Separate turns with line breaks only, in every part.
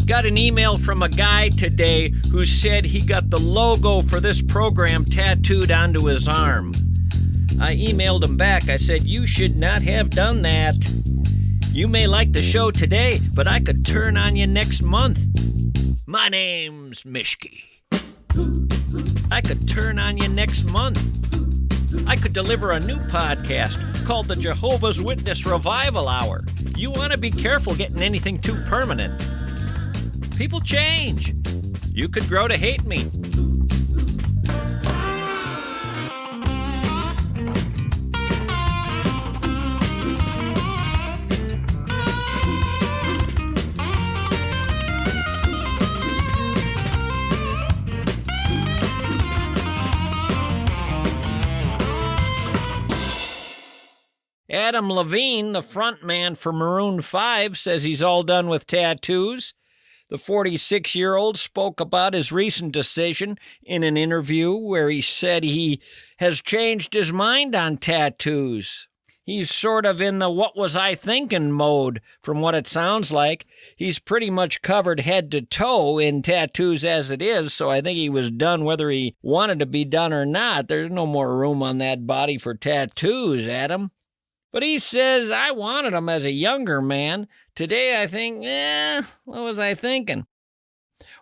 Got an email from a guy today who said he got the logo for this program tattooed onto his arm. I emailed him back. I said, you should not have done that. You may like the show today, but I could turn on you next month. My name's Mischke. I could turn on you next month. I could deliver a new podcast called the Jehovah's Witness Revival Hour. You want to be careful getting anything too permanent. People change. You could grow to hate me. Adam Levine, the front man for Maroon 5, says he's all done with tattoos. The 46-year-old spoke about his recent decision in an interview where he said he has changed his mind on tattoos. He's sort of in the what was I thinking mode, from what it sounds like. He's pretty much covered head to toe in tattoos as it is, so I think he was done whether he wanted to be done or not. There's no more room on that body for tattoos, Adam. But he says, I wanted them as a younger man. Today I think, what was I thinking?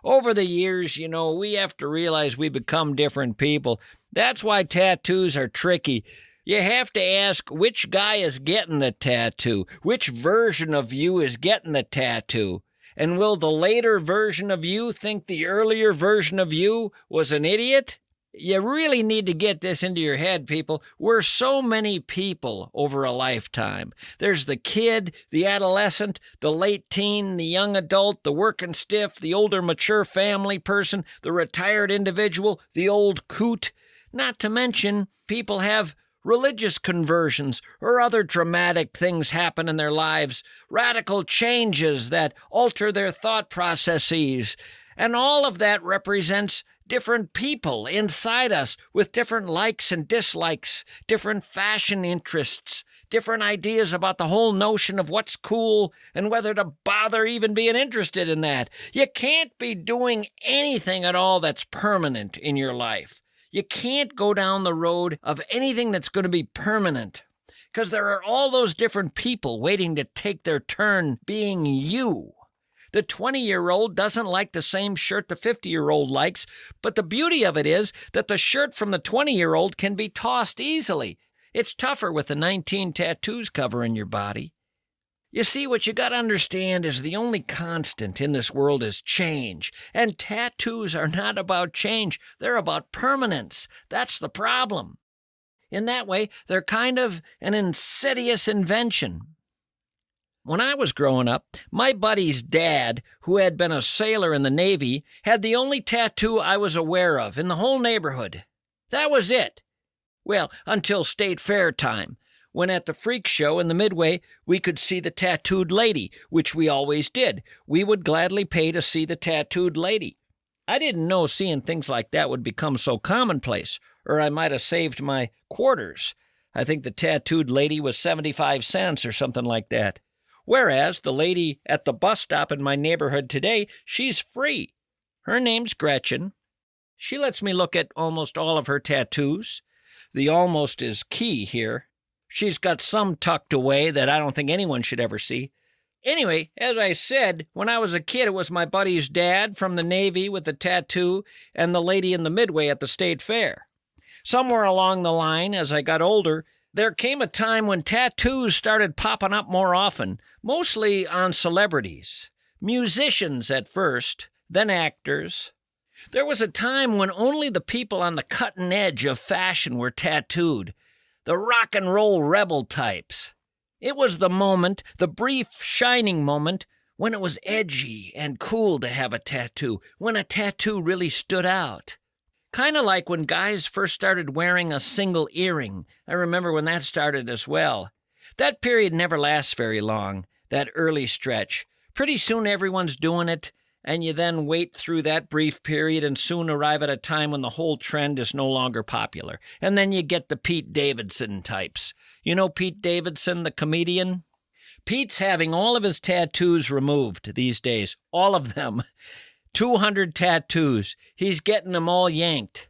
Over the years, we have to realize we become different people. That's why tattoos are tricky. You have to ask which guy is getting the tattoo, which version of you is getting the tattoo. And will the later version of you think the earlier version of you was an idiot? You really need to get this into your head, people. We're so many people over a lifetime. There's the kid, the adolescent, the late teen, the young adult, the working stiff, the older mature family person, the retired individual, the old coot. Not to mention, people have religious conversions or other dramatic things happen in their lives, radical changes that alter their thought processes. And all of that represents different people inside us with different likes and dislikes, different fashion interests, different ideas about the whole notion of what's cool and whether to bother even being interested in that. You can't be doing anything at all that's permanent in your life. You can't go down the road of anything that's going to be permanent because there are all those different people waiting to take their turn being you. The 20-year-old doesn't like the same shirt the 50-year-old likes, but the beauty of it is that the shirt from the 20-year-old can be tossed easily. It's tougher with the 19 tattoos covering your body. You see, what you got to understand is the only constant in this world is change, and tattoos are not about change. They're about permanence. That's the problem. In that way, they're kind of an insidious invention. When I was growing up, my buddy's dad, who had been a sailor in the Navy, had the only tattoo I was aware of in the whole neighborhood. That was it. Well, until State Fair time, when at the freak show in the Midway, we could see the tattooed lady, which we always did. We would gladly pay to see the tattooed lady. I didn't know seeing things like that would become so commonplace, or I might have saved my quarters. I think the tattooed lady was 75 cents or something like that. Whereas the lady at the bus stop in my neighborhood today, she's free. Her name's Gretchen. She lets me look at almost all of her tattoos. The almost is key here. She's got some tucked away that I don't think anyone should ever see. Anyway, as I said, when I was a kid, it was my buddy's dad from the Navy with the tattoo and the lady in the Midway at the State Fair. Somewhere along the line, as I got older, there came a time when tattoos started popping up more often, mostly on celebrities. Musicians at first, then actors. There was a time when only the people on the cutting edge of fashion were tattooed, the rock and roll rebel types. It was the moment, the brief, shining moment, when it was edgy and cool to have a tattoo, when a tattoo really stood out. Kind of like when guys first started wearing a single earring. I remember when that started as well. That period never lasts very long, that early stretch. Pretty soon everyone's doing it, and you then wait through that brief period and soon arrive at a time when the whole trend is no longer popular. And then you get the Pete Davidson types. You know Pete Davidson, the comedian? Pete's having all of his tattoos removed these days. All of them. 200 tattoos. He's getting them all yanked.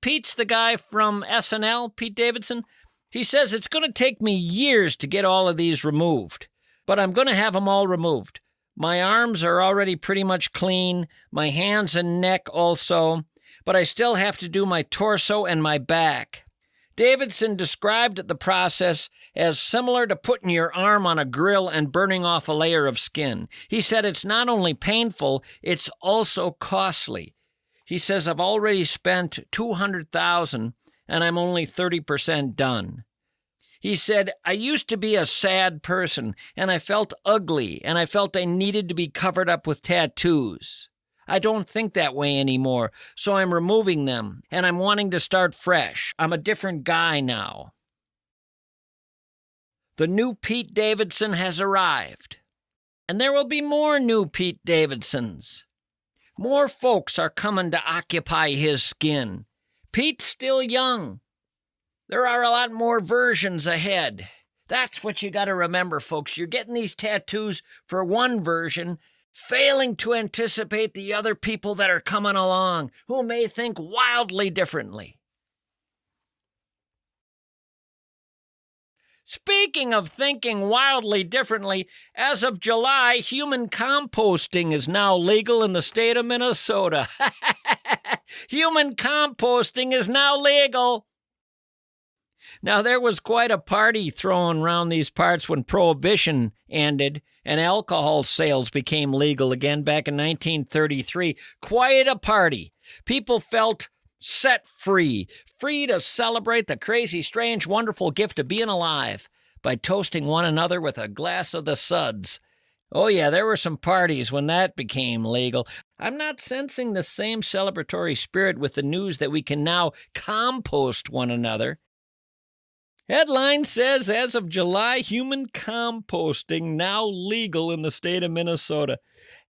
Pete's the guy from SNL, Pete Davidson. He says it's going to take me years to get all of these removed, but I'm going to have them all removed. My arms are already pretty much clean, my hands and neck also, but I still have to do my torso and my back. Davidson described the process as similar to putting your arm on a grill and burning off a layer of skin. He said it's not only painful, it's also costly. He says, I've already spent $200,000 and I'm only 30% done. He said, I used to be a sad person and I felt ugly and I felt I needed to be covered up with tattoos. I don't think that way anymore, so I'm removing them and I'm wanting to start fresh. I'm a different guy now. The new Pete Davidson has arrived, and there will be more new Pete Davidsons. More folks are coming to occupy his skin. Pete's still young. There are a lot more versions ahead. That's what you got to remember, folks. You're getting these tattoos for one version, failing to anticipate the other people that are coming along who may think wildly differently. Speaking of thinking wildly differently, as of July, human composting is now legal in the state of Minnesota. Human composting is now legal. Now, there was quite a party thrown around these parts when Prohibition ended and alcohol sales became legal again back in 1933. Quite a party. People felt set free to celebrate the crazy, strange, wonderful gift of being alive by toasting one another with a glass of the suds. Oh yeah, there were some parties when that became legal. I'm not sensing the same celebratory spirit with the news that we can now compost one another. Headline says, as of July, human composting now legal in the state of Minnesota.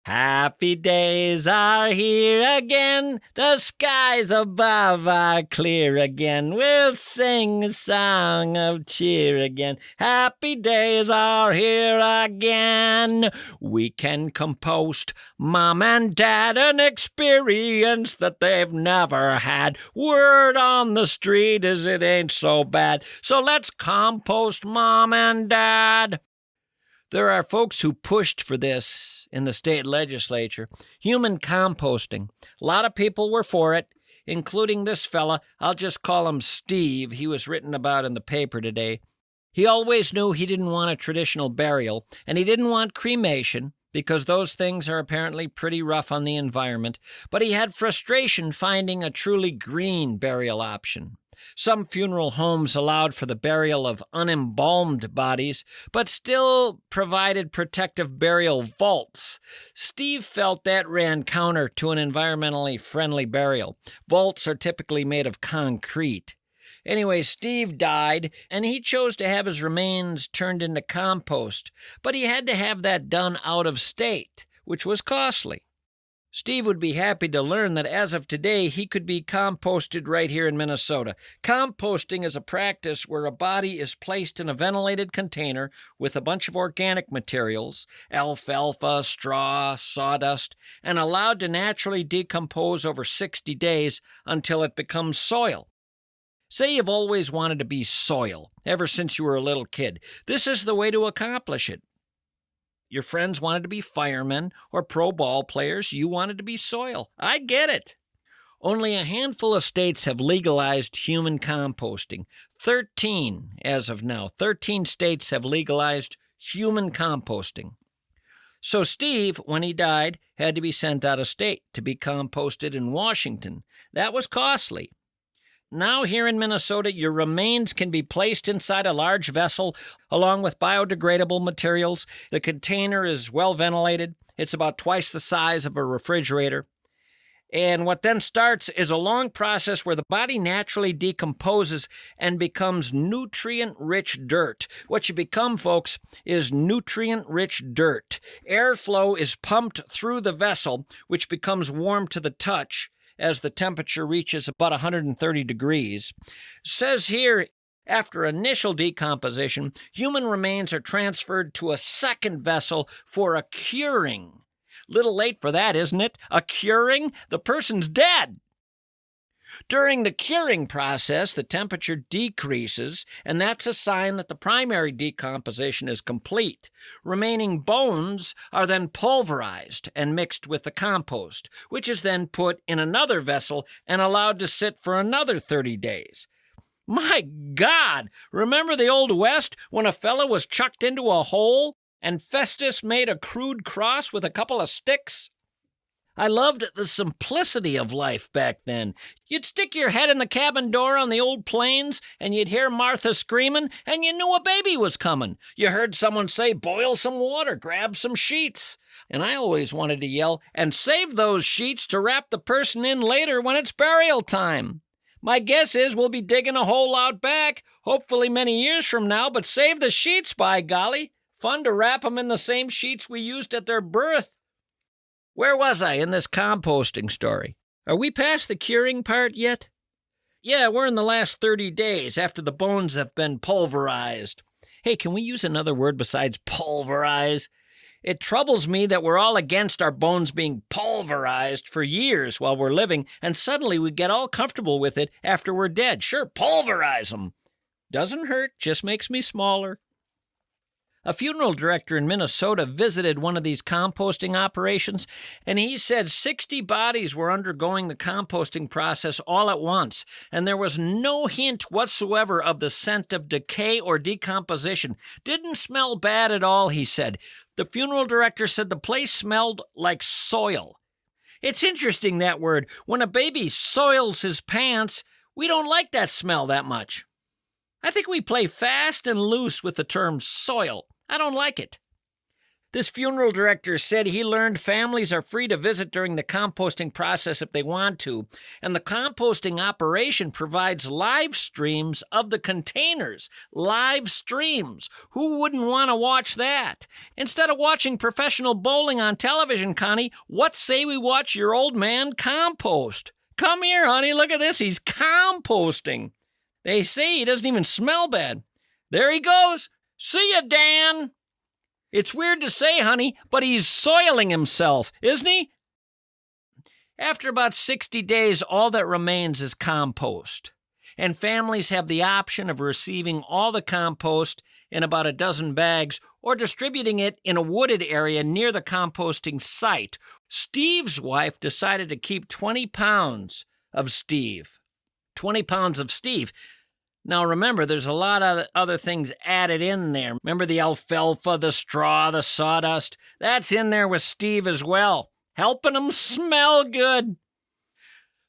Happy days are here again, the skies above are clear again, we'll sing a song of cheer again. Happy days are here again, we can compost. Mom and Dad, an experience that they've never had. Word on the street is it ain't so bad, so let's compost, Mom and Dad. There are folks who pushed for this in the state legislature. Human composting. A lot of people were for it, including this fella. I'll just call him Steve. He was written about in the paper today. He always knew he didn't want a traditional burial, and he didn't want cremation, because those things are apparently pretty rough on the environment, but he had frustration finding a truly green burial option. Some funeral homes allowed for the burial of unembalmed bodies, but still provided protective burial vaults. Steve felt that ran counter to an environmentally friendly burial. Vaults are typically made of concrete. Anyway, Steve died, and he chose to have his remains turned into compost, but he had to have that done out of state, which was costly. Steve would be happy to learn that as of today, he could be composted right here in Minnesota. Composting is a practice where a body is placed in a ventilated container with a bunch of organic materials, alfalfa, straw, sawdust, and allowed to naturally decompose over 60 days until it becomes soil. Say you've always wanted to be soil, ever since you were a little kid. This is the way to accomplish it. Your friends wanted to be firemen or pro ball players. You wanted to be soil. I get it. Only a handful of states have legalized human composting. 13 as of now. 13 states have legalized human composting. So Steve, when he died, had to be sent out of state to be composted in Washington. That was costly. Now here in Minnesota, your remains can be placed inside a large vessel along with biodegradable materials. The container is well ventilated. It's about twice the size of a refrigerator. And what then starts is a long process where the body naturally decomposes and becomes nutrient-rich dirt. What you become, folks, is nutrient-rich dirt. Airflow is pumped through the vessel, which becomes warm to the touch as the temperature reaches about 130 degrees. Says here, After initial decomposition, human remains are transferred to a second vessel for a curing. Little late for that, isn't it? A curing? The person's dead. During the curing process, the temperature decreases, and that's a sign that the primary decomposition is complete. Remaining bones are then pulverized and mixed with the compost, which is then put in another vessel and allowed to sit for another 30 days. My God! Remember the Old West when a fellow was chucked into a hole and Festus made a crude cross with a couple of sticks? I loved the simplicity of life back then. You'd stick your head in the cabin door on the old plains, and you'd hear Martha screaming, and you knew a baby was coming. You heard someone say, boil some water, grab some sheets. And I always wanted to yell, and save those sheets to wrap the person in later when it's burial time. My guess is we'll be digging a hole out back, hopefully many years from now, but save the sheets, by golly. Fun to wrap them in the same sheets we used at their birth. Where was I in this composting story? Are we past the curing part yet? Yeah, we're in the last 30 days after the bones have been pulverized. Hey, can we use another word besides pulverize? It troubles me that we're all against our bones being pulverized for years while we're living, and suddenly we get all comfortable with it after we're dead. Sure, pulverize them. Doesn't hurt, just makes me smaller. A funeral director in Minnesota visited one of these composting operations, and he said 60 bodies were undergoing the composting process all at once, and there was no hint whatsoever of the scent of decay or decomposition. Didn't smell bad at all, he said. The funeral director said the place smelled like soil. It's interesting, that word. When a baby soils his pants, we don't like that smell that much. I think we play fast and loose with the term soil. I don't like it. This funeral director said he learned families are free to visit during the composting process if they want to, and the composting operation provides live streams of the containers. Live streams. Who wouldn't want to watch that? Instead of watching professional bowling on television, Connie, what say we watch your old man compost? Come here, honey, look at this. He's composting. They say he doesn't even smell bad. There he goes. See ya, Dan. It's weird to say, honey, but he's soiling himself, isn't he? After about 60 days, all that remains is compost. And families have the option of receiving all the compost in about a dozen bags or distributing it in a wooded area near the composting site. Steve's wife decided to keep 20 pounds of Steve. 20 pounds of Steve. Now remember, there's a lot of other things added in there. Remember the alfalfa, the straw, the sawdust? That's in there with Steve as well, helping him smell good.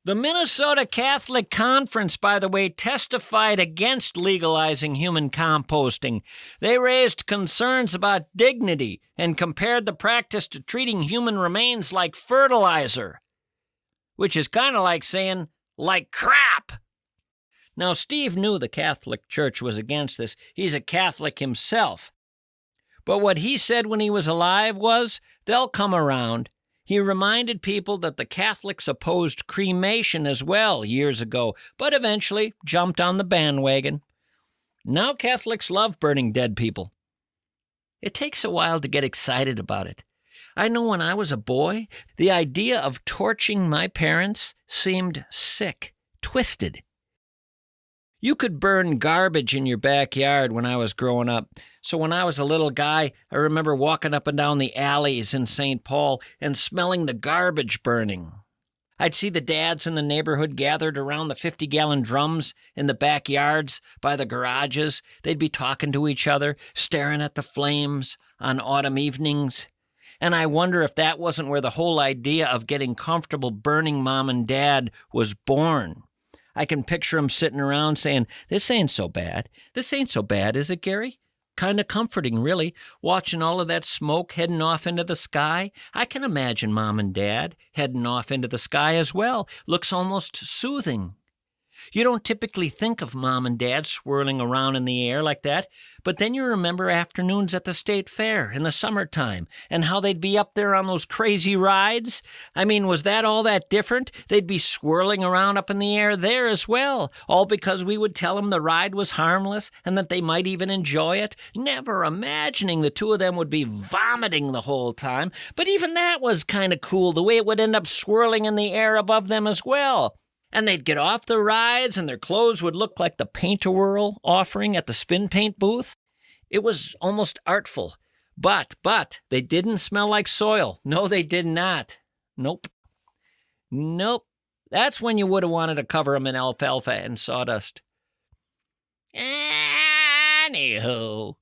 The Minnesota Catholic Conference, by the way, testified against legalizing human composting. They raised concerns about dignity and compared the practice to treating human remains like fertilizer, which is kind of like saying, like crap. Now, Steve knew the Catholic Church was against this. He's a Catholic himself. But what he said when he was alive was, they'll come around. He reminded people that the Catholics opposed cremation as well years ago, but eventually jumped on the bandwagon. Now Catholics love burning dead people. It takes a while to get excited about it. I know when I was a boy, the idea of torching my parents seemed sick, twisted. You could burn garbage in your backyard when I was growing up. So when I was a little guy, I remember walking up and down the alleys in St. Paul and smelling the garbage burning. I'd see the dads in the neighborhood gathered around the 50-gallon drums in the backyards by the garages. They'd be talking to each other, staring at the flames on autumn evenings. And I wonder if that wasn't where the whole idea of getting comfortable burning mom and dad was born. I can picture them sitting around saying, this ain't so bad. This ain't so bad, is it, Gary? Kind of comforting, really, watching all of that smoke heading off into the sky. I can imagine Mom and Dad heading off into the sky as well. Looks almost soothing. You don't typically think of Mom and Dad swirling around in the air like that, but then you remember afternoons at the state fair in the summertime and how they'd be up there on those crazy rides. I mean, was that all that different? They'd be swirling around up in the air there as well, all because we would tell them the ride was harmless and that they might even enjoy it, never imagining the two of them would be vomiting the whole time. But even that was kind of cool, the way it would end up swirling in the air above them as well. And they'd get off the rides, and their clothes would look like the paint-a-whirl offering at the spin paint booth. It was almost artful. But they didn't smell like soil. No, they did not. Nope. That's when you would have wanted to cover them in alfalfa and sawdust. Anywho.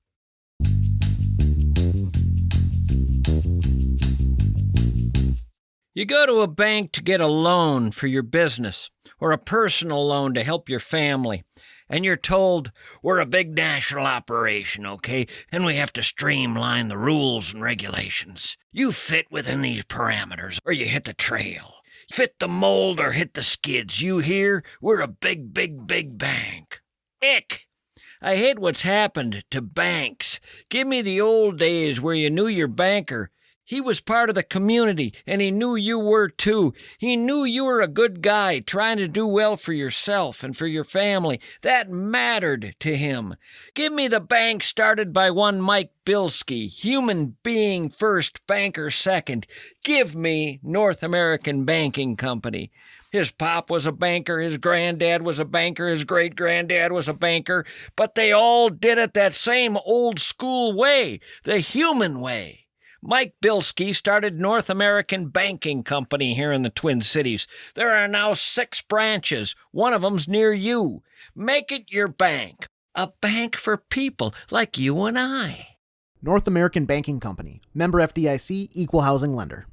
You go to a bank to get a loan for your business or a personal loan to help your family, and you're told, we're a big national operation, okay, and we have to streamline the rules and regulations. You fit within these parameters, or you hit the trail. Fit the mold or hit the skids. You hear? We're a big bank. Ick! I hate what's happened to banks. Give me the old days where you knew your banker. He was part of the community, and he knew you were too. He knew you were a good guy, trying to do well for yourself and for your family. That mattered to him. Give me the bank started by one Mike Bilski, human being first, banker second. Give me North American Banking Company. His pop was a banker, his granddad was a banker, his great-granddad was a banker, but they all did it that same old-school way, the human way. Mike Bilski started North American Banking Company here in the Twin Cities. There are now 6 branches. One of them's near you. Make it your bank. A bank for people like you and I.
North American Banking Company. Member FDIC, Equal Housing Lender.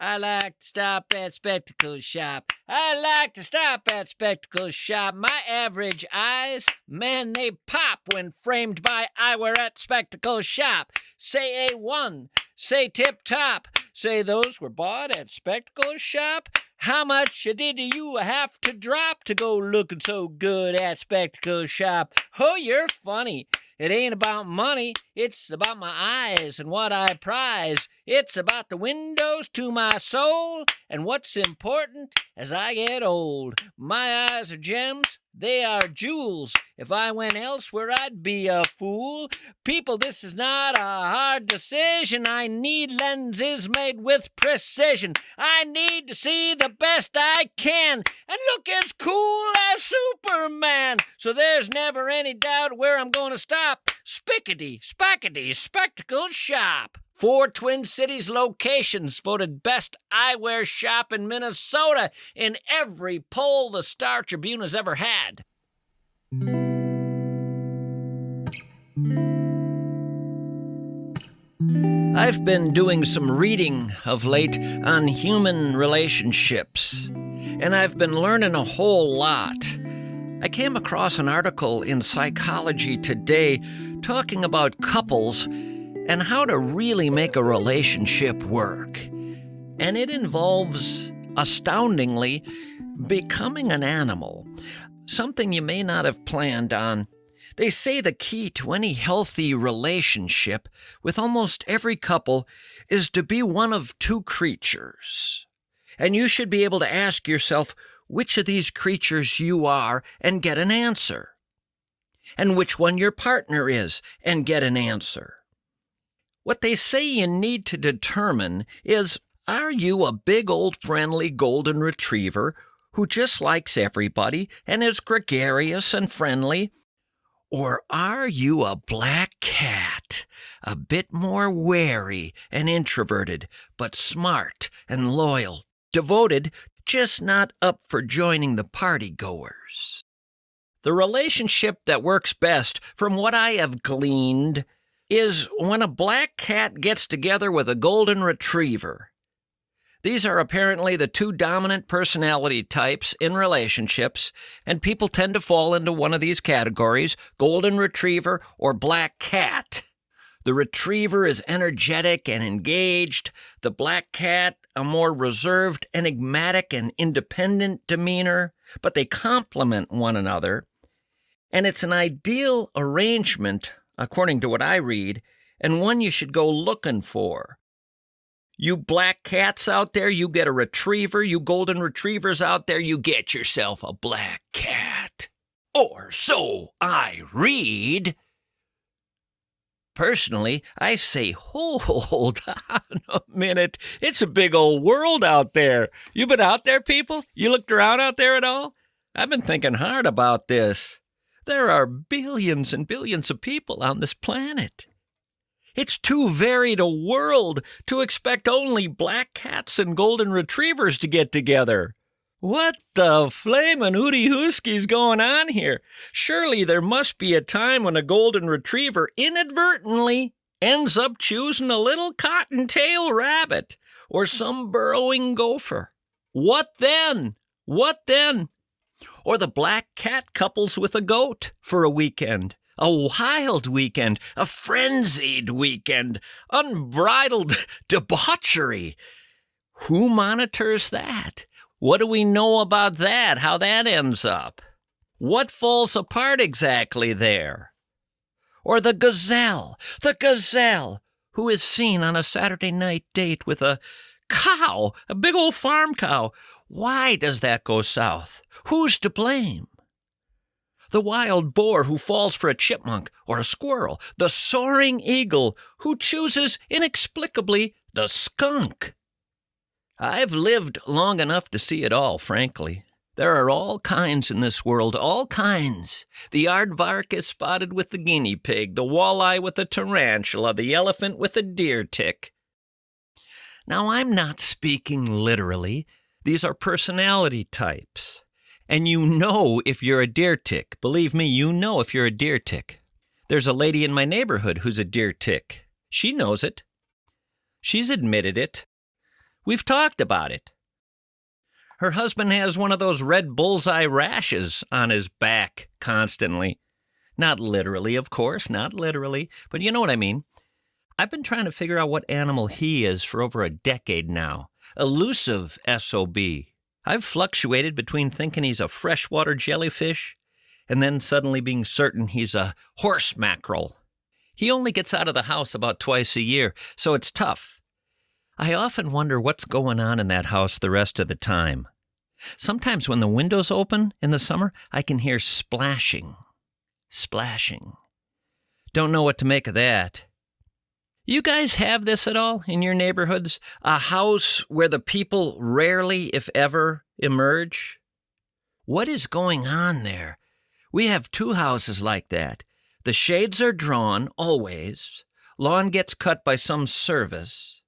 I like to stop at Spectacle Shop. I like to stop at Spectacle Shop. My average eyes, man, they pop when framed by eyewear at Spectacle Shop. Say A1, say tip-top, say those were bought at Spectacle Shop. How much did you have to drop to go looking so good at Spectacle Shop? Oh, you're funny. It ain't about money, it's about my eyes and what I prize. It's about the windows to my soul and what's important as I get old. My eyes are gems, they are jewels. If I went elsewhere, I'd be a fool. People, this is not a hard decision. I need lenses made with precision. I need to see the best I can and look as cool as Superman. So there's never any doubt where I'm going to stop. Spickety, spackety, Spectacle Shop. 4 Twin Cities locations voted best eyewear shop in Minnesota in every poll the Star Tribune has ever had. I've been doing some reading of late on human relationships, and I've been learning a whole lot. I came across an article in Psychology Today talking about couples and how to really make a relationship work. And it involves, astoundingly, becoming an animal, something you may not have planned on. They say the key to any healthy relationship with almost every couple is to be one of 2 creatures. And you should be able to ask yourself which of these creatures you are and get an answer, and which one your partner is and get an answer. What they say you need to determine is, are you a big old friendly golden retriever who just likes everybody and is gregarious and friendly? Or are you a black cat, a bit more wary and introverted, but smart and loyal, devoted, just not up for joining the party-goers? The relationship that works best, from what I have gleaned, is when a black cat gets together with a golden retriever. These are apparently the 2 dominant personality types in relationships, and people tend to fall into one of these categories, golden retriever or black cat. The retriever is energetic and engaged. The black cat, a more reserved, enigmatic, and independent demeanor, but they complement one another. And it's an ideal arrangement, according to what I read, and one you should go looking for. You black cats out there, you get a retriever. You golden retrievers out there, you get yourself a black cat. Or so I read. Personally, I say, hold on a minute. It's a big old world out there. You been out there, people? You looked around out there at all? I've been thinking hard about this. There are billions and billions of people on this planet. It's too varied a world to expect only black cats and golden retrievers to get together. What the flamin' hooty-hooskey's going on here? Surely there must be a time when a golden retriever inadvertently ends up choosing a little cottontail rabbit or some burrowing gopher. What then? What then? Or the black cat couples with a goat for a weekend. A wild weekend, a frenzied weekend, unbridled debauchery. Who monitors that? What do we know about that, how that ends up? What falls apart exactly there? Or the gazelle, who is seen on a Saturday night date with a cow, a big old farm cow. Why does that go south? Who's to blame? The wild boar who falls for a chipmunk or a squirrel. The soaring eagle who chooses inexplicably the skunk. I've lived long enough to see it all, frankly. There are all kinds in this world, all kinds. The aardvark is spotted with the guinea pig, the walleye with the tarantula, the elephant with the deer tick. Now, I'm not speaking literally. These are personality types. And you know if you're a deer tick. Believe me, you know if you're a deer tick. There's a lady in my neighborhood who's a deer tick. She knows it. She's admitted it. We've talked about it. Her husband has one of those red bullseye rashes on his back constantly. Not literally, of course, not literally, but you know what I mean. I've been trying to figure out what animal he is for over a decade now. Elusive SOB. I've fluctuated between thinking he's a freshwater jellyfish and then suddenly being certain he's a horse mackerel. He only gets out of the house about twice a year, so it's tough. I often wonder what's going on in that house the rest of the time. Sometimes when the windows open in the summer, I can hear splashing. Don't know what to make of that. You guys have this at all in your neighborhoods? A house where the people rarely, if ever, emerge? What is going on there? We have 2 houses like that. The shades are drawn, always. Lawn gets cut by some service.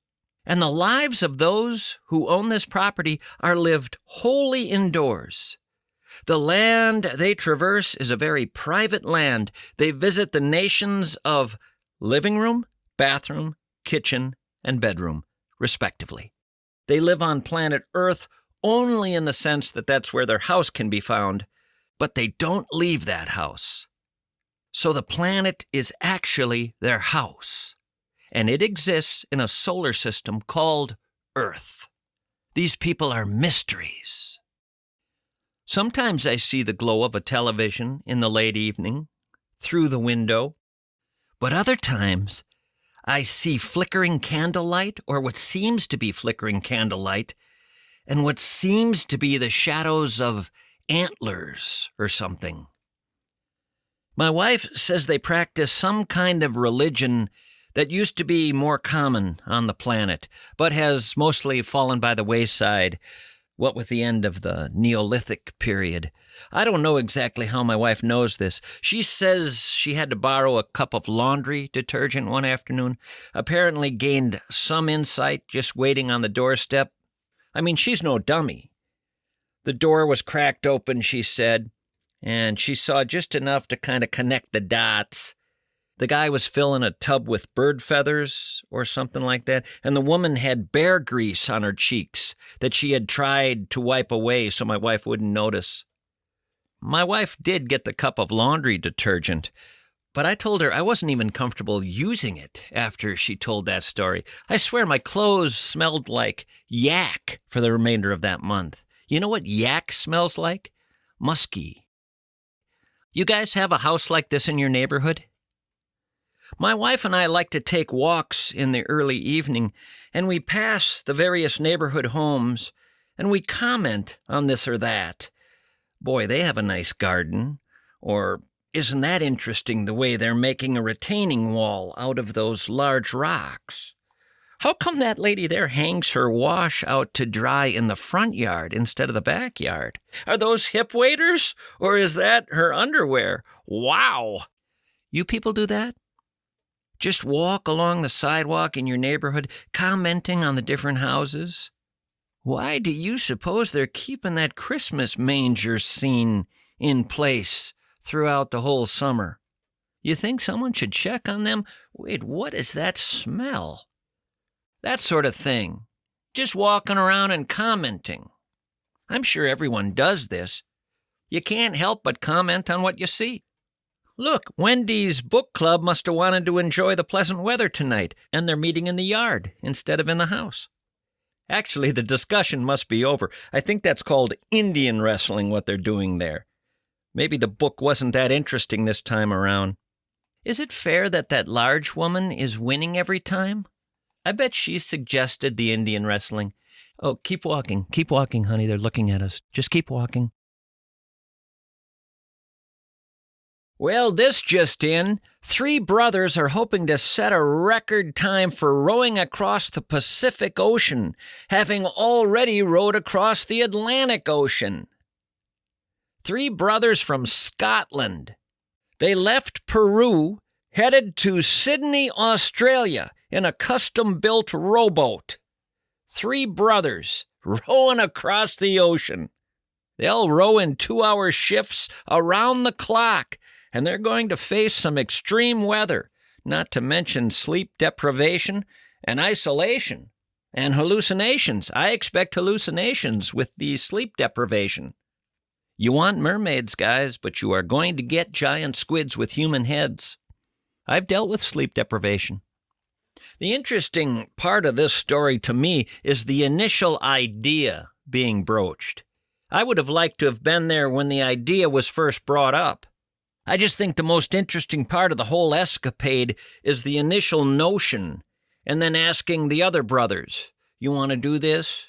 And the lives of those who own this property are lived wholly indoors. The land they traverse is a very private land. They visit the nations of living room, bathroom, kitchen, and bedroom, respectively. They live on planet Earth only in the sense that that's where their house can be found, but they don't leave that house. So the planet is actually their house, and it exists in a solar system called Earth. These people are mysteries. Sometimes I see the glow of a television in the late evening, through the window, but other times I see flickering candlelight, or what seems to be flickering candlelight, and what seems to be the shadows of antlers or something. My wife says they practice some kind of religion that used to be more common on the planet, but has mostly fallen by the wayside, what with the end of the Neolithic period. I don't know exactly how my wife knows this. She says she had to borrow a cup of laundry detergent one afternoon, apparently gained some insight just waiting on the doorstep. I mean, she's no dummy. The door was cracked open, she said, and she saw just enough to kind of connect the dots. The guy was filling a tub with bird feathers or something like that, and the woman had bear grease on her cheeks that she had tried to wipe away so my wife wouldn't notice. My wife did get the cup of laundry detergent, But I told her I wasn't even comfortable using it after she told that story. I swear my clothes smelled like yak for the remainder of that month. You know what yak smells like? Musky. You guys have a house like this in your neighborhood? My wife and I like to take walks in the early evening, and we pass the various neighborhood homes, and we comment on this or that. Boy, they have a nice garden. Or, isn't that interesting the way they're making a retaining wall out of those large rocks? How come that lady there hangs her wash out to dry in the front yard instead of the backyard? Are those hip waders? Or is that her underwear? Wow! You people do that? Just walk along the sidewalk in your neighborhood, commenting on the different houses? Why do you suppose they're keeping that Christmas manger scene in place throughout the whole summer? You think someone should check on them? Wait, what is that smell? That sort of thing. Just walking around and commenting. I'm sure everyone does this. You can't help but comment on what you see. Look, Wendy's book club must have wanted to enjoy the pleasant weather tonight, and they're meeting in the yard instead of in the house. Actually, the discussion must be over. I think that's called Indian wrestling, what they're doing there. Maybe the book wasn't that interesting this time around. Is it fair that that large woman is winning every time? I bet she suggested the Indian wrestling. Oh, keep walking, honey. They're looking at us. Just keep walking. Well, this just in. 3 brothers are hoping to set a record time for rowing across the Pacific Ocean, having already rowed across the Atlantic Ocean. 3 brothers from Scotland. They left Peru, headed to Sydney, Australia, in a custom-built rowboat. 3 brothers rowing across the ocean. They'll row in 2-hour shifts around the clock, and they're going to face some extreme weather, not to mention sleep deprivation and isolation and hallucinations. I expect hallucinations with the sleep deprivation. You want mermaids, guys, but you are going to get giant squids with human heads. I've dealt with sleep deprivation. The interesting part of this story to me is the initial idea being broached. I would have liked to have been there when the idea was first brought up. I just think the most interesting part of the whole escapade is the initial notion and then asking the other brothers, you want to do this?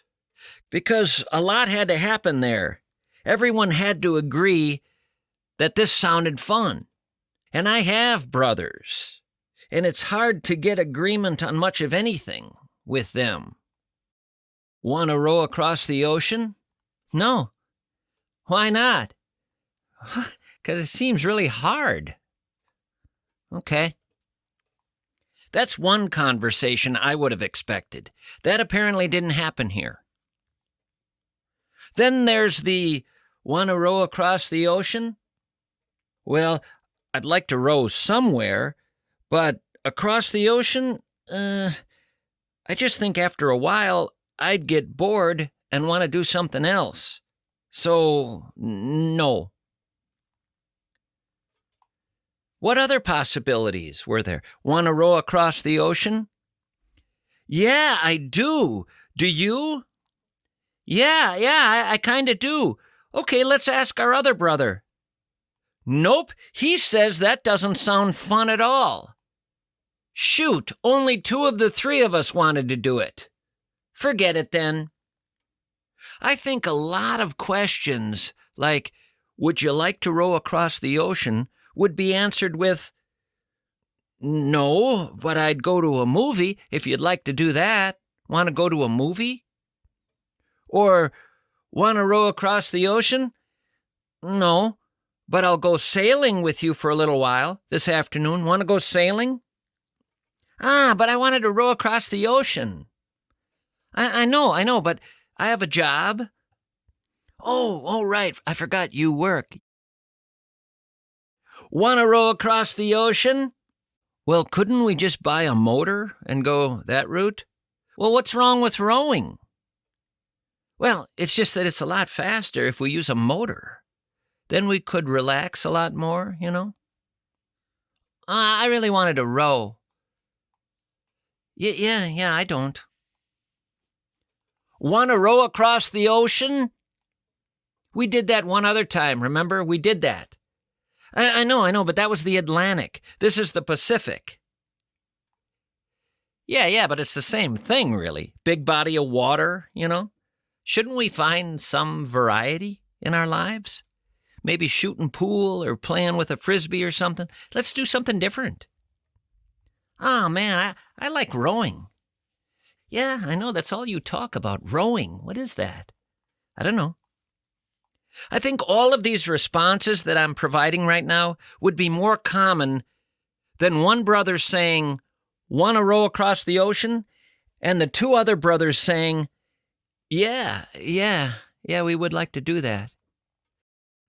Because a lot had to happen there. Everyone had to agree that this sounded fun. And I have brothers, and it's hard to get agreement on much of anything with them. Want to row across the ocean? No. Why not? Because it seems really hard. Okay. That's one conversation I would have expected. That apparently didn't happen here. Then there's the want to row across the ocean? Well, I'd like to row somewhere, but across the ocean? I just think after a while I'd get bored and want to do something else. So, no. What other possibilities were there? Want to row across the ocean? Yeah, I do. Do you? Yeah, I kind of do. Okay, let's ask our other brother. Nope, he says that doesn't sound fun at all. Shoot, only 2 of the 3 of us wanted to do it. Forget it then. I think a lot of questions like, would you like to row across the ocean, would be answered with, no, but I'd go to a movie if you'd like to do that. Want to go to a movie? Or, want to row across the ocean? No, but I'll go sailing with you for a little while this afternoon. Want to go sailing? But I wanted to row across the ocean. I know, but I have a job. Oh, right, I forgot you work. Want to row across the ocean? Well, couldn't we just buy a motor and go that route? Well, what's wrong with rowing? Well, it's just that it's a lot faster if we use a motor. Then we could relax a lot more, you know? I really wanted to row. Yeah, I don't. Want to row across the ocean? We did that one other time, remember? We did that. I know, but that was the Atlantic. This is the Pacific. Yeah, but it's the same thing, really. Big body of water, you know? Shouldn't we find some variety in our lives? Maybe shooting pool or playing with a frisbee or something. Let's do something different. Oh, man, I like rowing. Yeah, I know, that's all you talk about, rowing. What is that? I don't know. I think all of these responses that I'm providing right now would be more common than one brother saying, want to row across the ocean? And the two other brothers saying, yeah, we would like to do that.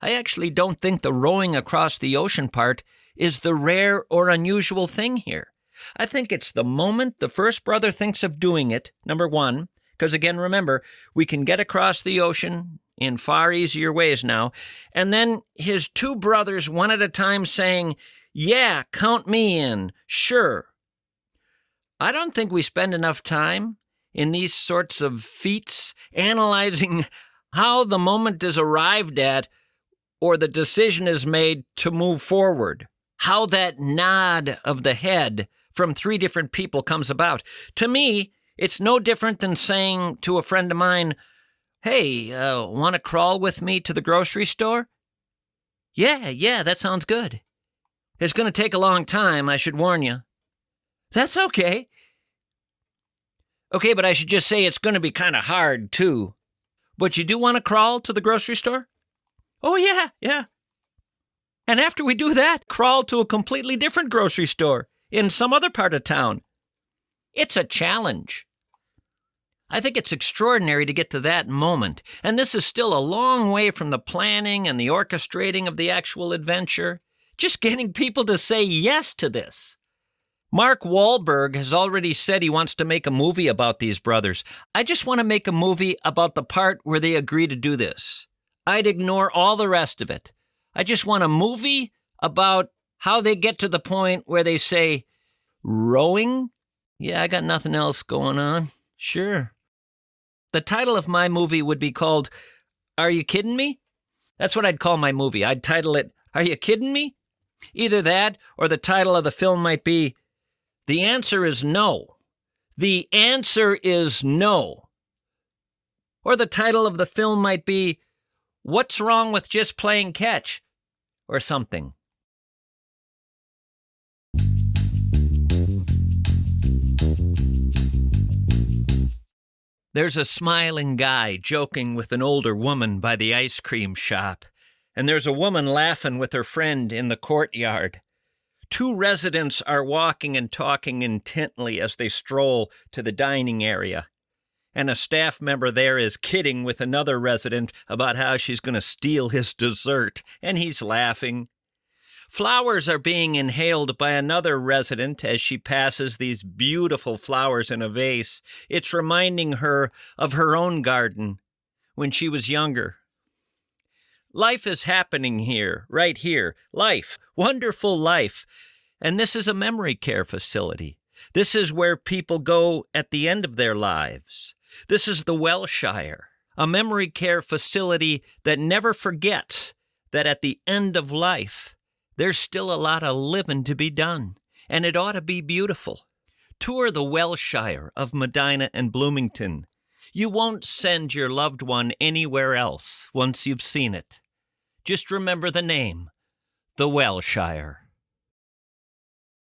I actually don't think the rowing across the ocean part is the rare or unusual thing here. I think it's the moment the first brother thinks of doing it, number one, because again, remember, we can get across the ocean in far easier ways now, and then his two brothers one at a time saying, yeah, count me in, sure. I don't think we spend enough time in these sorts of feats analyzing how the moment is arrived at or the decision is made to move forward, how that nod of the head from three different people comes about. To me, it's no different than saying to a friend of mine, hey, want to crawl with me to the grocery store? Yeah, that sounds good. It's going to take a long time, I should warn you. That's okay. Okay, but I should just say it's going to be kind of hard, too. But you do want to crawl to the grocery store? Oh, yeah. And after we do that, crawl to a completely different grocery store in some other part of town. It's a challenge. I think it's extraordinary to get to that moment, and this is still a long way from the planning and the orchestrating of the actual adventure. Just getting people to say yes to this. Mark Wahlberg has already said he wants to make a movie about these brothers. I just want to make a movie about the part where they agree to do this. I'd ignore all the rest of it. I just want a movie about how they get to the point where they say, rowing? Yeah, I got nothing else going on. Sure. The title of my movie would be called, Are You Kidding Me? That's what I'd call my movie. I'd title it, Are You Kidding Me? Either that, or the title of the film might be, The Answer is No. The Answer is No. Or the title of the film might be, What's Wrong with Just Playing Catch? Or something. There's a smiling guy joking with an older woman by the ice cream shop, and there's a woman laughing with her friend in the courtyard. Two residents are walking and talking intently as they stroll to the dining area, and a staff member there is kidding with another resident about how she's going to steal his dessert, and he's laughing. Flowers are being inhaled by another resident as she passes these beautiful flowers in a vase. It's reminding her of her own garden when she was younger. Life is happening here, right here. Life, wonderful life. And this is a memory care facility. This is where people go at the end of their lives. This is the Wellshire, a memory care facility that never forgets that at the end of life, there's still a lot of living to be done, and it ought to be beautiful. Tour the Wellshire of Medina and Bloomington. You won't send your loved one anywhere else once you've seen it. Just remember the name, the Wellshire.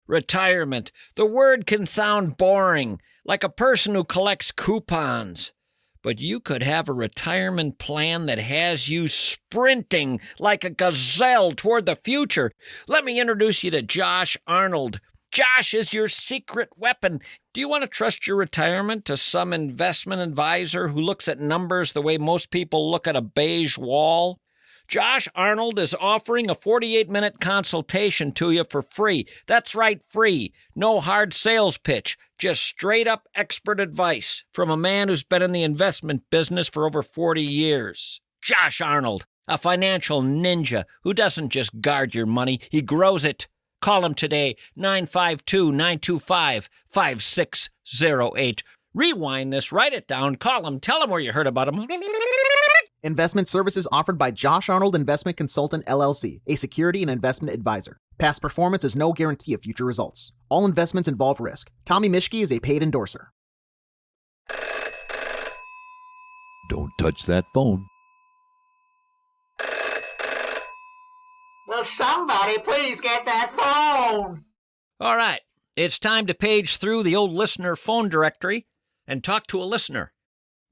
Retirement. The word can sound boring, like a person who collects coupons. But you could have a retirement plan that has you sprinting like a gazelle toward the future. Let me introduce you to Josh Arnold. Josh is your secret weapon. Do you want to trust your retirement to some investment advisor who looks at numbers the way most people look at a beige wall? Josh Arnold is offering a 48-minute consultation to you for free. That's right, free. No hard sales pitch. Just straight-up expert advice from a man who's been in the investment business for over 40 years. Josh Arnold, a financial ninja who doesn't just guard your money, he grows it. Call him today, 952-925-5608. Rewind this, write it down, call him, tell him where you heard about him.
Investment services offered by Josh Arnold Investment Consultant LLC, a security and investment advisor. Past performance is no guarantee of future results. All investments involve risk. Tommy Mischke is a paid endorser.
Don't touch that phone.
Will somebody please get that phone?
All right, it's time to page through the old listener phone directory and talk to a listener.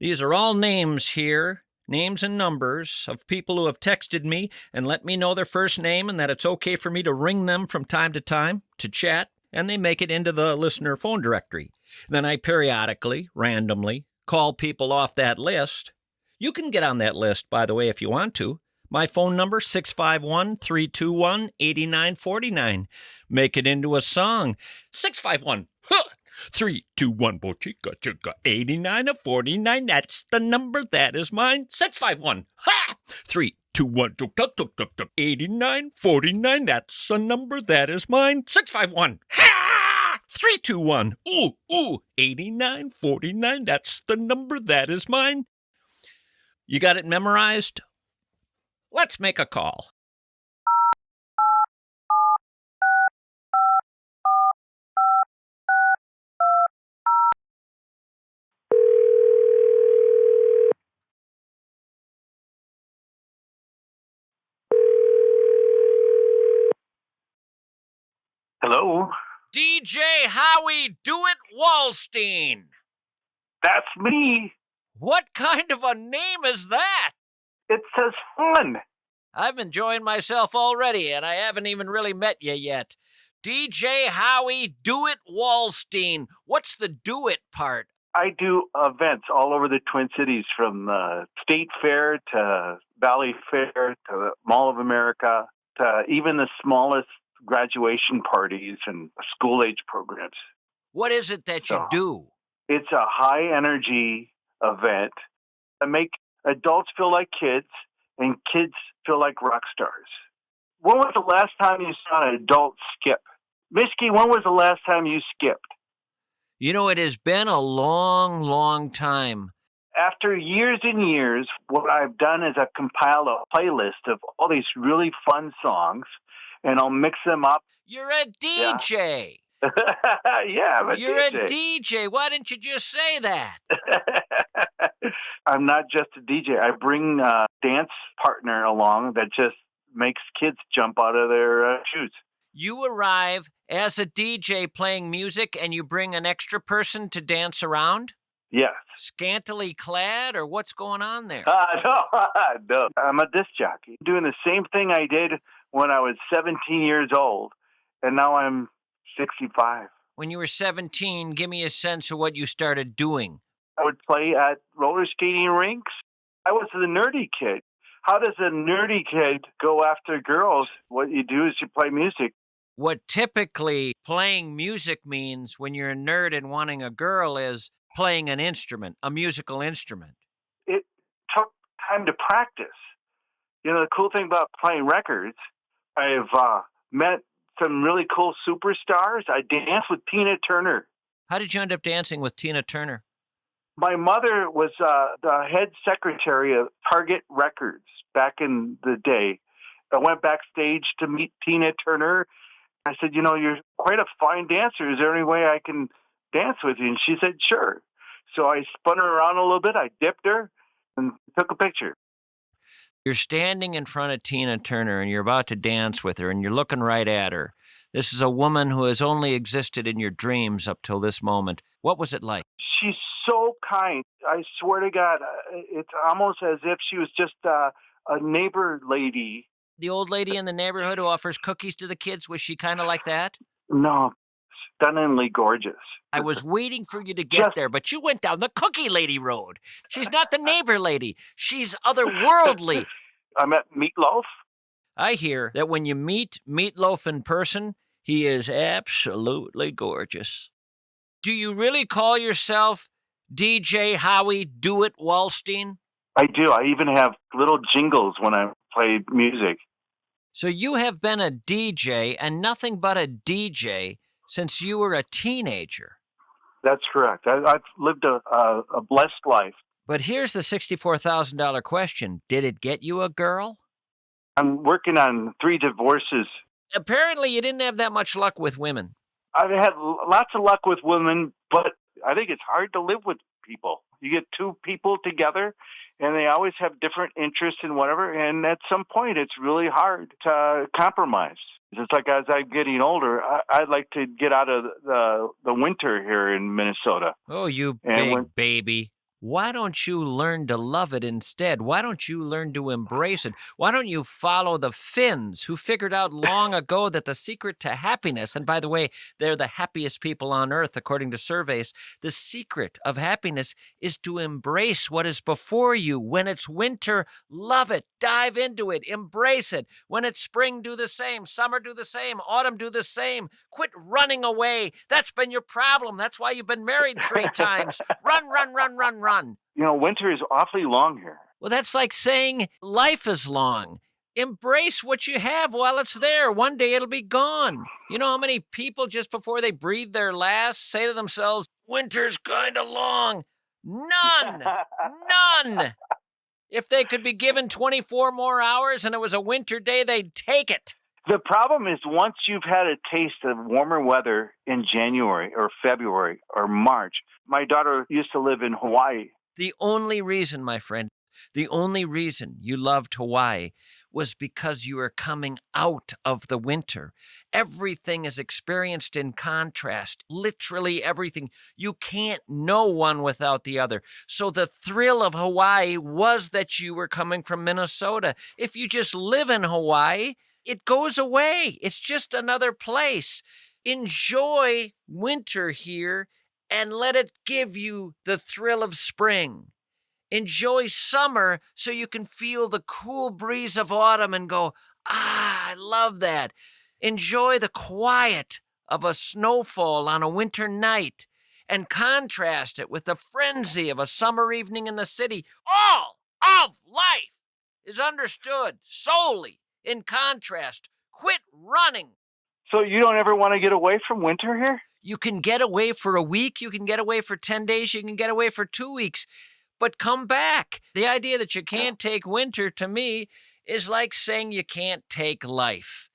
These are all names here, names and numbers of people who have texted me and let me know their first name and that it's okay for me to ring them from time to time to chat, and they make it into the listener phone directory. Then I periodically, randomly, call people off that list. You can get on that list, by the way, if you want to. My phone number, 651-321-8949. Make it into a song. 651, 321, chica, 89-49. That's the number, that is mine. 651, 321, 89-49. That's the number, that is mine. 651, 321, 89-49. That's the number, that is mine. You got it memorized? Let's make a call.
Hello,
DJ Howie Do It Wallstein.
that's me.
What kind of a name is that?
It says fun.
I'm enjoying myself already, and I haven't even really met you yet. DJ Howie Do It Wallstein. What's the do it part?
I do events all over the Twin Cities, from State Fair to Valley Fair to Mall of America to even the smallest graduation parties and school-age programs.
What is it that you
So-
do?
It's a high-energy event that make adults feel like kids and kids feel like rock stars. When was the last time you saw an adult skip? Mischke, when was the last time you skipped?
You know, it has been a long, long time.
After years and years, what I've done is I've compiled a playlist of all these really fun songs, and I'll mix them up.
You're a DJ.
Yeah, I'm a
You're
DJ.
a DJ. Why didn't you just say that?
I'm not just a DJ. I bring a dance partner along that just makes kids jump out of their shoes.
You arrive as a DJ playing music and you bring an extra person to dance around?
Yes.
Scantily clad, or what's going on there?
No. I'm a disc jockey. Doing the same thing I did when I was 17 years old, and now I'm 65.
When you were 17, give me a sense of what you started doing.
I would play at roller skating rinks. I was the nerdy kid. How does a nerdy kid go after girls? What you do is you play music.
What typically playing music means when you're a nerd and wanting a girl is playing an instrument, a musical instrument.
It took time to practice. You know, the cool thing about playing records, I've met some really cool superstars. I danced with Tina Turner.
How did you end up dancing with Tina Turner?
My mother was the head secretary of Target Records back in the day. I went backstage to meet Tina Turner. I said, you know, you're quite a fine dancer. Is there any way I can dance with you? And she said, sure. So I spun her around a little bit. I dipped her and took a picture.
You're standing in front of Tina Turner and you're about to dance with her and you're looking right at her. This is a woman who has only existed in your dreams up till this moment. What was it like?
She's so kind. I swear to God, it's almost as if she was just a neighbor lady.
The old lady in the neighborhood who offers cookies to the kids, was she kind of like that?
No, stunningly gorgeous.
I was waiting for you to get there, but you went down the cookie lady road. She's not the neighbor lady. She's otherworldly.
I met Meatloaf.
I hear that when you meet Meatloaf in person, he is absolutely gorgeous. Do you really call yourself DJ Howie Do It Wallstein?
I do. I even have little jingles when I play music.
So you have been a DJ and nothing but a DJ since you were a teenager.
That's correct. I've lived a blessed life.
But here's the $64,000 question. Did it get you a girl?
I'm working on 3 divorces.
Apparently you didn't have that much luck with women.
I've had lots of luck with women, but I think it's hard to live with people. You get 2 people together, and they always have different interests and whatever, and at some point it's really hard to compromise. It's like as I'm getting older, I'd like to get out of the winter here in Minnesota.
Oh, you big baby. Why don't you learn to love it instead? Why don't you learn to embrace it? Why don't you follow the Finns who figured out long ago that the secret to happiness, and by the way, they're the happiest people on earth according to surveys, the secret of happiness is to embrace what is before you. When it's winter, love it, dive into it, embrace it. When it's spring, do the same. Summer, do the same. Autumn, do the same. Quit running away. That's been your problem. That's why you've been married 3 times. Run, run, run, run, run.
You know, winter is awfully long here.
Well, that's like saying life is long. Embrace what you have while it's there. One day it'll be gone. You know how many people just before they breathe their last say to themselves, winter's kind of long? None. None. If they could be given 24 more hours and it was a winter day, they'd take it.
The problem is once you've had a taste of warmer weather in January or February or March, my daughter used to live in Hawaii.
The only reason, my friend, the only reason you loved Hawaii was because you were coming out of the winter. Everything is experienced in contrast, literally everything. You can't know one without the other. So the thrill of Hawaii was that you were coming from Minnesota. If you just live in Hawaii, it goes away. It's just another place. Enjoy winter here and let it give you the thrill of spring. Enjoy summer so you can feel the cool breeze of autumn and go, I love that. Enjoy the quiet of a snowfall on a winter night and contrast it with the frenzy of a summer evening in the city. All of life is understood solely in contrast. Quit running.
So you don't ever want to get away from winter here?
You can get away for a week, you can get away for 10 days, you can get away for 2 weeks, but come back. The idea that you can't take winter, to me, is like saying you can't take life.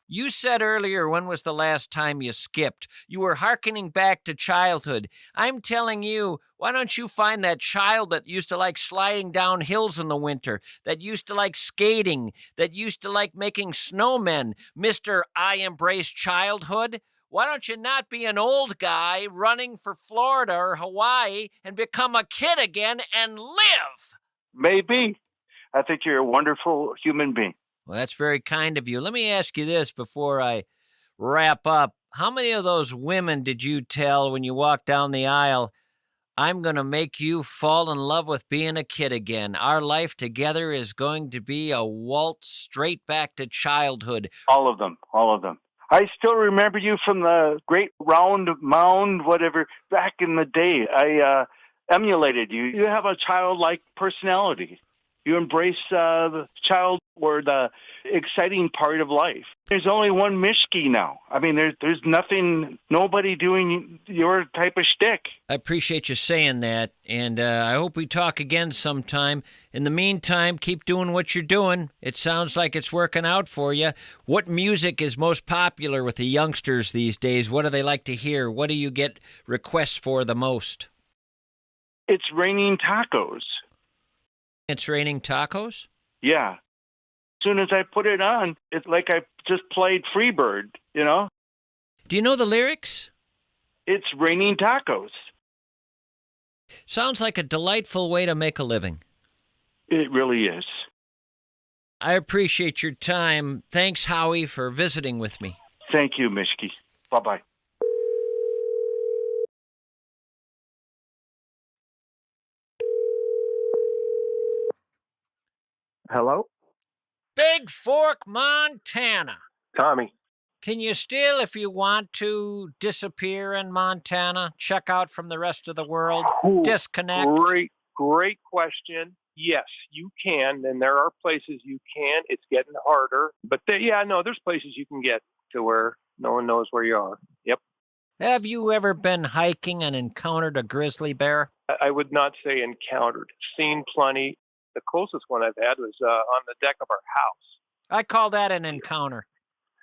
You said earlier, when was the last time you skipped? You were hearkening back to childhood. I'm telling you, why don't you find that child that used to like sliding down hills in the winter, that used to like skating, that used to like making snowmen, Mr. I Embrace Childhood? Why don't you not be an old guy running for Florida or Hawaii and become a kid again and live?
Maybe. I think you're a wonderful human being.
Well, that's very kind of you. Let me ask you this before I wrap up. How many of those women did you tell when you walked down the aisle, I'm going to make you fall in love with being a kid again. Our life together is going to be a waltz straight back to childhood?
All of them. All of them. I still remember you from the Great Round Mound, whatever, back in the day. I emulated you. You have a childlike personality. You embrace the child or the exciting part of life. There's only one Mischke now. I mean, there's nobody doing your type of shtick.
I appreciate you saying that, and I hope we talk again sometime. In the meantime, keep doing what you're doing. It sounds like it's working out for you. What music is most popular with the youngsters these days? What do they like to hear? What do you get requests for the most?
It's raining tacos.
It's raining tacos?
Yeah. As soon as I put it on, it's like I just played Freebird, you know?
Do you know the lyrics?
It's raining tacos.
Sounds like a delightful way to make a living.
It really is.
I appreciate your time. Thanks, Howie, for visiting with me.
Thank you, Mischke. Bye-bye.
Hello?
Big Fork, Montana.
Tommy.
Can you still, if you want to, disappear in Montana? Check out from the rest of the world?
Ooh,
Disconnect?
Great question. Yes, you can, and there are places you can. It's getting harder, but there's places you can get to where no one knows where you are. Yep.
Have you ever been hiking and encountered a grizzly bear?
I would not say encountered. Seen plenty. The closest one I've had was on the deck of our house.
I call that an encounter.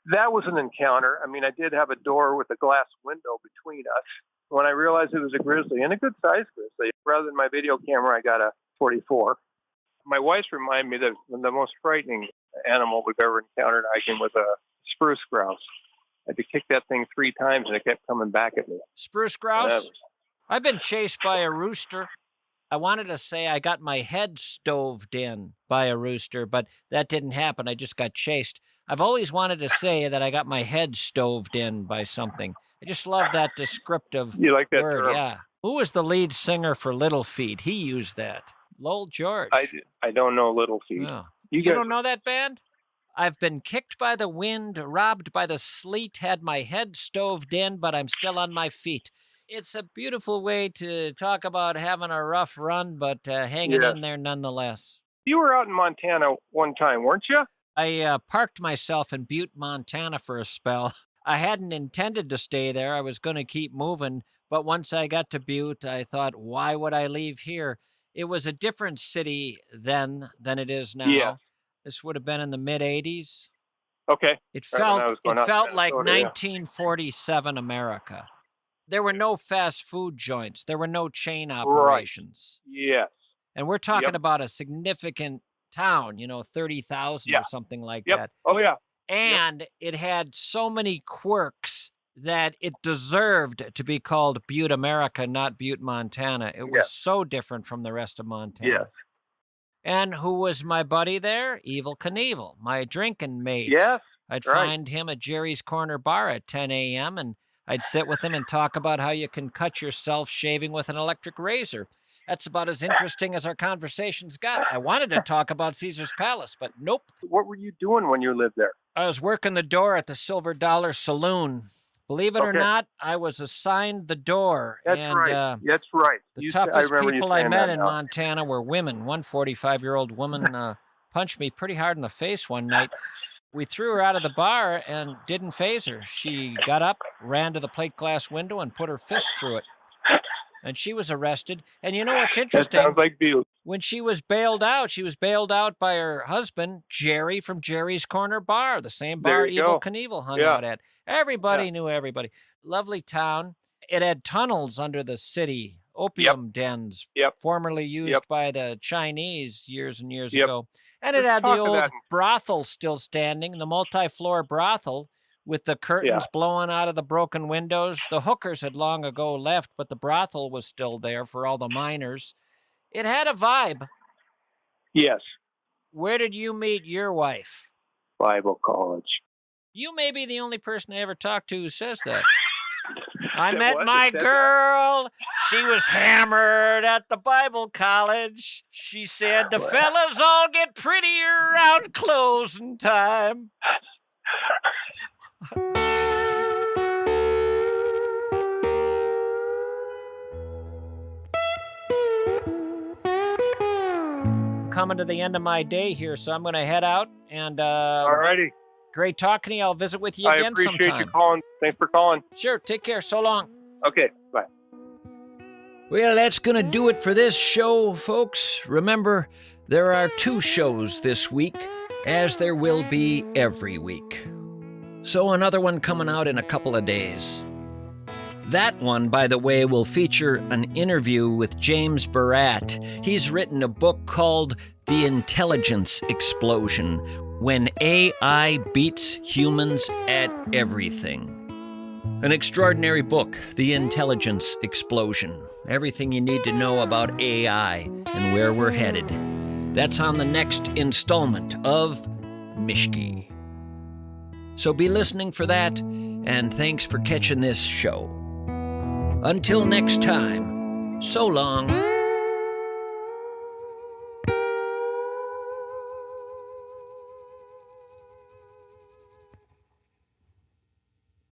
That was an encounter. I mean, I did have a door with a glass window between us. When I realized it was a grizzly, and a good-sized grizzly, rather than my video camera, I got a 44. My wife's reminded me that the most frightening animal we've ever encountered hiking was a spruce grouse. I had to kick that thing 3 times, and it kept coming back at me.
Spruce grouse? I've been chased by a rooster. I wanted to say I got my head stoved in by a rooster, but that didn't happen. I just got chased. I've always wanted to say that I got my head stoved in by something. I just love that descriptive
You like that
word.
term?
Yeah. Who was the lead singer for Little Feat? He used that. Lowell George.
I don't know Little Feat.
Oh.
You
You don't know that band? I've been kicked by the wind, robbed by the sleet, had my head stoved in, but I'm still on my feet. It's a beautiful way to talk about having a rough run, but hanging in there nonetheless.
You were out in Montana one time, weren't you?
I parked myself in Butte, Montana for a spell. I hadn't intended to stay there. I was going to keep moving, but once I got to Butte, I thought, why would I leave here? It was a different city then than it is now.
Yeah.
This would have been in the mid-'80s.
Okay.
It
Right
felt like
Minnesota, yeah.
1947 America. There were no fast food joints. There were no chain operations.
Yes.
And we're talking about a significant town, 30,000 or something like that.
Oh, yeah.
And it had so many quirks that it deserved to be called Butte, America, not Butte, Montana. It was so different from the rest of Montana.
Yes.
And who was my buddy there? Evel Knievel, my drinking mate.
Yes.
I'd
right.
find him at Jerry's Corner Bar at 10 a.m., and I'd sit with him and talk about how you can cut yourself shaving with an electric razor. That's about as interesting as our conversations got. I wanted to talk about Caesar's Palace, but nope.
What were you doing when you lived there?
I was working the door at the Silver Dollar Saloon. Believe it or not, I was assigned the door.
That's right. That's right.
The toughest people I met in Montana were women. One 45-year-old woman punched me pretty hard in the face one night. We threw her out of the bar and didn't faze her. She got up, ran to the plate glass window, and put her fist through it. And she was arrested. And you know what's interesting?
That sounds like Butte.
When she was bailed out by her husband, Jerry from Jerry's Corner Bar, the same bar Evel Knievel hung out at. Everybody knew everybody. Lovely town. It had tunnels under the city, opium dens, formerly used by the Chinese years and years ago. And it had the old brothel still standing, the multi-floor brothel with the curtains blowing out of the broken windows. The hookers had long ago left, but the brothel was still there for all the miners. It had a vibe.
Yes.
Where did you meet your wife?
Bible college.
You may be the only person I ever talked to who says that. I met my girl. She was hammered at the Bible college. She said the fellas all get prettier around closing time. Coming to the end of my day here, so I'm going to head out. And
Alrighty.
Great talking to you. I'll visit with you again sometime.
I appreciate you calling. Thanks for calling.
Sure. Take care. So long.
Okay. Bye.
Well, that's going to do it for this show, folks. Remember, there are 2 shows this week, as there will be every week. So another one coming out in a couple of days. That one, by the way, will feature an interview with James Barat. He's written a book called The Intelligence Explosion: When AI Beats Humans at Everything. An extraordinary book, The Intelligence Explosion. Everything you need to know about AI and where we're headed. That's on the next installment of Mischke. So be listening for that, and thanks for catching this show. Until next time, so long.